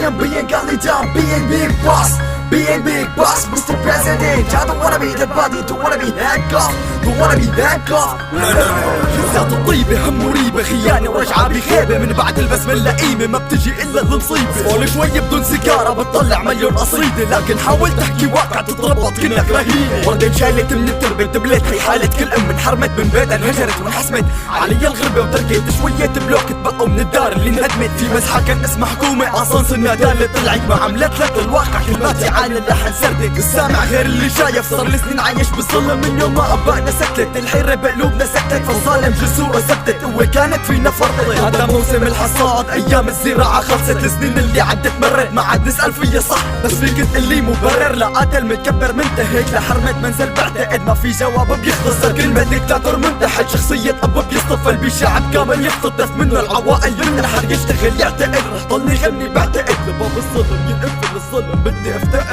am being godly down, being big boss. Being big boss, Mr. President. I don't wanna be the body, don't wanna be handcuffed, don't wanna be handcuffed. ذات الطيبة هم مريبة، خيانة ورجعة بخيبة، من بعد البسملة قيمة ما بتجي إلا المصيبة. صول شوي بدون سيجارة بتطلع مليون قصيدة، لكن حاولت تحكي واقع تتربط كأنك رهينة. وردة انشالت من التربة دبلت، هي حالة كل أم انحرمت من بيتها انهجرت وانحسمت علي الغربة وتركت شوية بلوك تبقوا من الدار اللي انهدمت. في مسحة كان اسمها حكومة أسانس النادال اللي طلعت ما عملت لك الواقع كلمات عن اللحن سردك. السامع غير اللي شايف، صار لي سنين عايش بالظلم من يوم ما أبائنا سكتت. الحيرة بقلوبنا سكتت، فالظالم جسوره ثبتت، قوة كانت فينا فرطت. هذا موسم الحصاد، أيام الزراعة خلصت. السنين اللي عدت مرت ما عاد نسأل فيها صح، بس فيك تقلي مبرر لقاتل متكبر منتهك لحرمة منزل. بعتقد ما في جواب بيختصر، كلمة ديكتاتور منتحل، شخصية أب بيصطفل بشعب كامل يختطف منه العوائل ينحر يشتغل يعتقد. رح ضلني غني بعتقد لباب الظلم ينقفل الظلم بدي افتقد.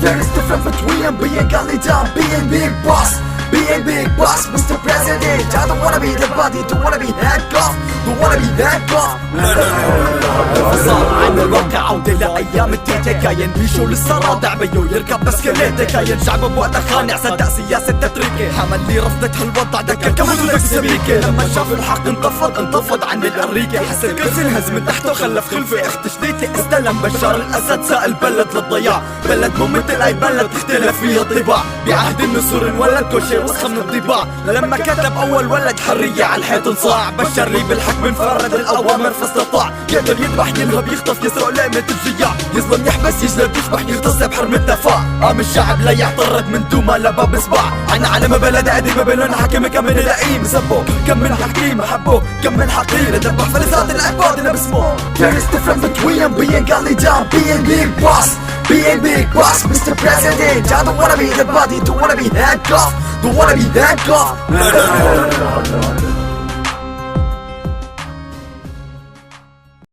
There is difference between being godly down, being big boss. Being big boss, Mr. President. I don't wanna be the body, don't wanna be handcuffed, don't wanna be handcuffed. صار عن الواقع عودة لأيام التيتا، كاين بيشو لسه رادع بيو يركب بسكليتة. كاين شعب بوقتها خانع صدق سياسة تتريكة، حمل لي رفضت هالوضع دكر كمان سبيكة. لما شاف الحق انتفض عن الأمريكا، حس الكرسي انهز من تحته خلف خلفه. اخت شديتي استلم بشار الأسد، ساق البلد للضياع. بلد مو مثل أي بلد تختلف فيها الطباع، بعهد النسور انولد كل شيء وسخة من الطباع. لما كتب أول ولد حرية على الحيط انصاع، بشر لي بالحكم انفرد الأوامر فاستطاع. يقدر يذبح ينهب يخطف يسرق لقمة الجياع، يظلم يحبس يجلد يشبح يغتصب بحرم الدفاع. قام الشعب لا يعترض من دوما لباب صباع. عنا علم بلد قديمة بلون حكم كم من لئيم سبوه، كم من حكيم حبوه، كم من حقير دبح فلسات العباد اللي باسمه. There is difference between being godly down, being big boss. Being big boss, Mr. President. I don't wanna be the body, don't wanna be handcuffed, don't wanna be handcuffed.